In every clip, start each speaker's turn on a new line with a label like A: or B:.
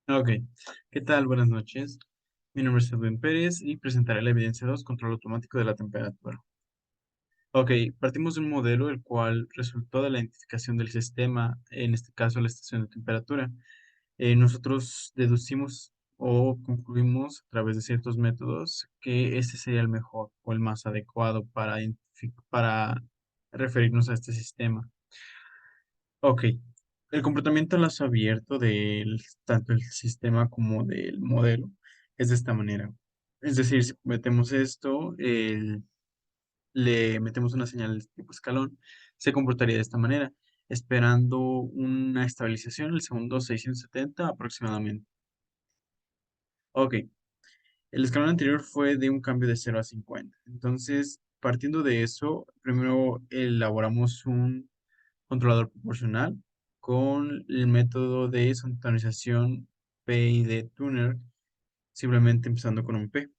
A: Ok, ¿qué tal? Buenas noches. Mi nombre es Edwin Pérez y presentaré la evidencia 2, control automático de la temperatura. Ok, partimos de un modelo el cual resultó de la identificación del sistema, en este caso la estación de temperatura. Nosotros deducimos o concluimos a través de ciertos métodos que este sería el mejor o el más adecuado para referirnos a este sistema. Ok, el comportamiento al lazo abierto del tanto el sistema como del modelo es de esta manera. Es decir, si metemos esto, le metemos una señal de tipo escalón, se comportaría de esta manera, esperando una estabilización en el segundo 670 aproximadamente. Ok, el escalón anterior fue de un cambio de 0 a 50. Entonces, partiendo de eso, primero elaboramos un controlador proporcional con el método de sintonización PID tuner, simplemente empezando con un P.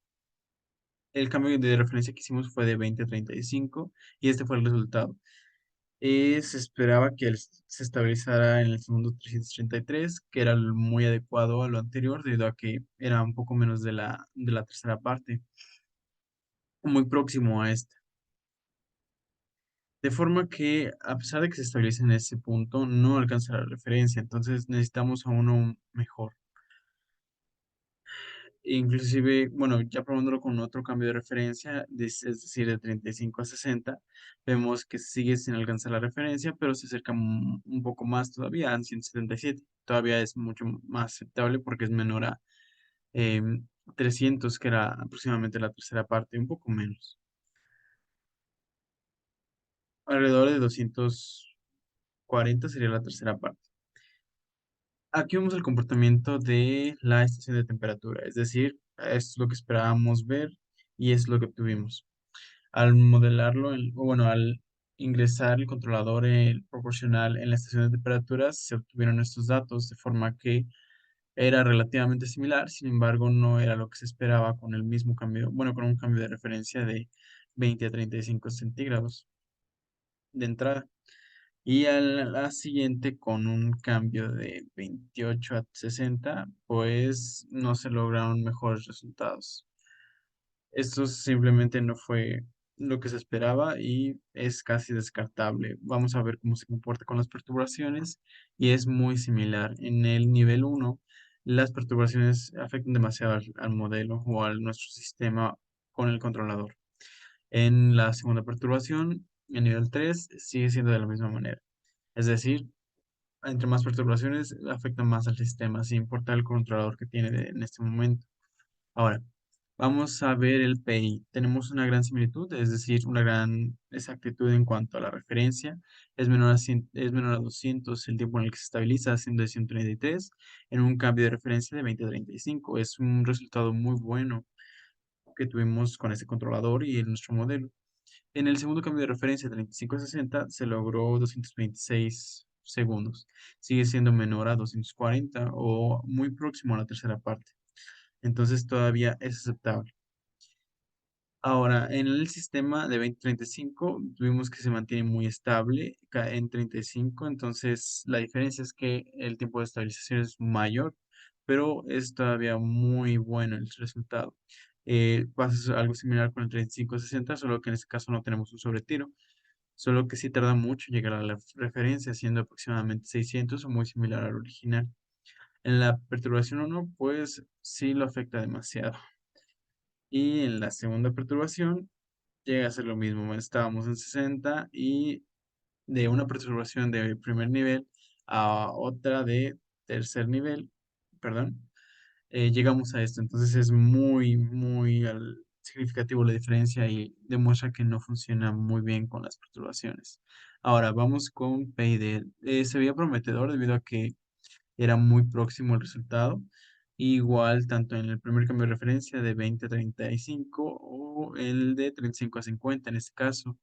A: El cambio de referencia que hicimos fue de 20 a 35 y este fue el resultado. Se esperaba que se estabilizara en el segundo 333, que era muy adecuado a lo anterior, debido a que era un poco menos de la tercera parte, muy próximo a este. De forma que, a pesar de que se estabilice en ese punto, no alcanza la referencia. Entonces necesitamos a uno mejor. Inclusive, bueno, ya probándolo con otro cambio de referencia, es decir, de 35 a 60, vemos que sigue sin alcanzar la referencia, pero se acerca un poco más todavía, a 177. Todavía es mucho más aceptable porque es menor a 300, que era aproximadamente la tercera parte, un poco menos. Alrededor de 240 sería la tercera parte. Aquí vemos el comportamiento de la estación de temperatura, es decir, es lo que esperábamos ver y es lo que obtuvimos. Al modelarlo, o bueno, al ingresar el controlador proporcional en la estación de temperaturas, se obtuvieron estos datos de forma que era relativamente similar, sin embargo, no era lo que se esperaba con el mismo cambio, bueno, con un cambio de referencia de 20 a 35 centígrados de entrada. Y a la siguiente, con un cambio de 28 a 60, pues no se lograron mejores resultados. Esto simplemente no fue lo que se esperaba y es casi descartable. Vamos a ver cómo se comporta con las perturbaciones y es muy similar. En el nivel uno, las perturbaciones afectan demasiado al modelo o a nuestro sistema con el controlador. En la segunda perturbación, en nivel 3 sigue siendo de la misma manera. Es decir, entre más perturbaciones afectan más al sistema, sin importar el controlador que tiene en este momento. Ahora, vamos a ver el PI. Tenemos una gran similitud, es decir, una gran exactitud en cuanto a la referencia. Es menor a 200 el tiempo en el que se estabiliza, siendo de 133 en un cambio de referencia de 20 a 35. Es un resultado muy bueno que tuvimos con este controlador y en nuestro modelo. En el segundo cambio de referencia, 35 a 60, se logró 226 segundos. Sigue siendo menor a 240 o muy próximo a la tercera parte. Entonces todavía es aceptable. Ahora, en el sistema de 2035 vimos que se mantiene muy estable en 35, entonces la diferencia es que el tiempo de estabilización es mayor, pero es todavía muy bueno el resultado. Pasa algo similar con el 3560, solo que en este caso no tenemos un sobretiro, solo que sí tarda mucho en llegar a la referencia, siendo aproximadamente 600 o muy similar al original. En la perturbación 1, pues sí lo afecta demasiado. Y en la segunda perturbación llega a ser lo mismo. Estábamos en 60 y de una perturbación de primer nivel a otra de tercer nivel, perdón, llegamos a esto. Entonces es muy, muy significativo la diferencia y demuestra que no funciona muy bien con las perturbaciones. Ahora vamos con PID. Se veía prometedor debido a que era muy próximo el resultado. Igual, tanto en el primer cambio de referencia de 20 a 35 o el de 35 a 50 en este caso.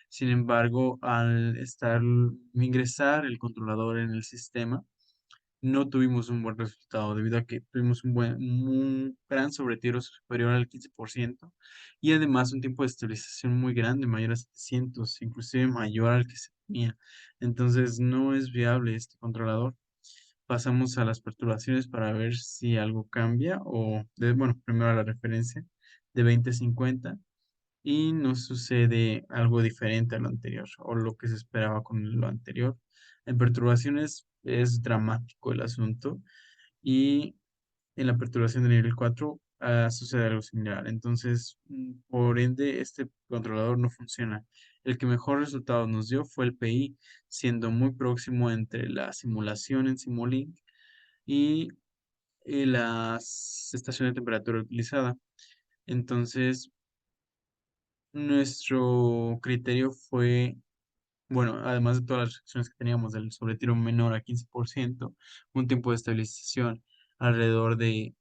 A: Sin embargo, al ingresar el controlador en el sistema, no tuvimos un buen resultado debido a que tuvimos un gran sobretiro superior al 15% y además un tiempo de estabilización muy grande, mayor a 700, inclusive mayor al que se tenía. Entonces, no es viable este controlador. pasamos a las perturbaciones para ver si algo cambia bueno, primero a la referencia de 20-50 y nos sucede algo diferente a lo anterior o lo que se esperaba con lo anterior. En perturbaciones es dramático el asunto y en la perturbación de nivel 4 sucede algo similar. Entonces, por ende, este controlador no funciona. El que mejor resultado nos dio fue el PI, siendo muy próximo entre la simulación en Simulink y la estación de temperatura utilizada. Entonces, nuestro criterio fue, bueno, además de todas las restricciones que teníamos del sobretiro menor a 15%, un tiempo de estabilización alrededor de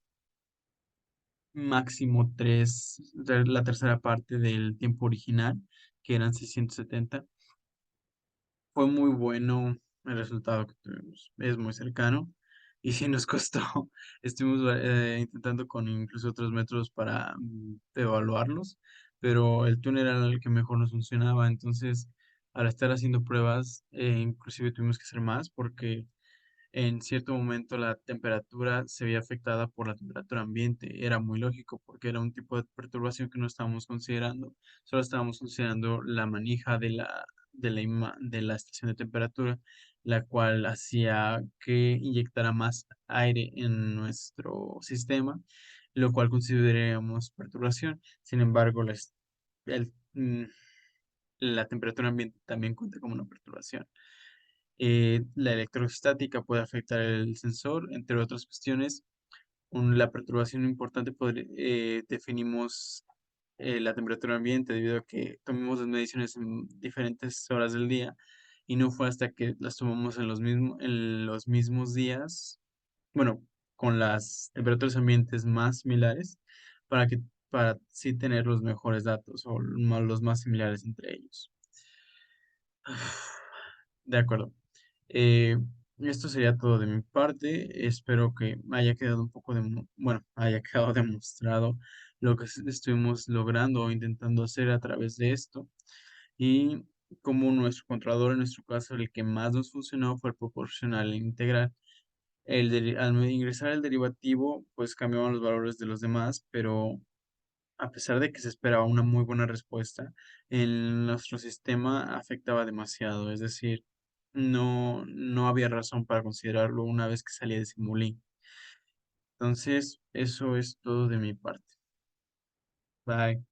A: máximo 3, la tercera parte del tiempo original, que eran 670. Fue muy bueno el resultado que tuvimos. Es muy cercano y sí nos costó. Estuvimos intentando con incluso otros métodos para evaluarlos, pero el túnel era el que mejor nos funcionaba. Entonces, al estar haciendo pruebas, inclusive tuvimos que hacer más porque en cierto momento la temperatura se veía afectada por la temperatura ambiente. Era muy lógico porque era un tipo de perturbación que no estábamos considerando. Solo estábamos considerando la manija de la estación de temperatura, la cual hacía que inyectara más aire en nuestro sistema, lo cual consideraríamos perturbación. Sin embargo, el, mm, la temperatura ambiente también cuenta como una perturbación. La electrostática puede afectar el sensor, entre otras cuestiones. La perturbación importante definimos la temperatura ambiente debido a que tomamos las mediciones en diferentes horas del día y no fue hasta que las tomamos en los mismos días, bueno, con las temperaturas ambientes más similares para que para sí tener los mejores datos o los más similares entre ellos. De acuerdo. Eh, Esto sería todo de mi parte. Espero que haya quedado un poco bueno, haya quedado demostrado lo que estuvimos logrando o intentando hacer a través de esto. Y como nuestro controlador, en nuestro caso, el que más nos funcionó fue el proporcional e integral. Al ingresar el derivativo, pues cambiaban los valores de los demás, pero a pesar de que se esperaba una muy buena respuesta, en nuestro sistema afectaba demasiado, es decir, no había razón para considerarlo una vez que salía de Simulink. Entonces, eso es todo de mi parte. Bye.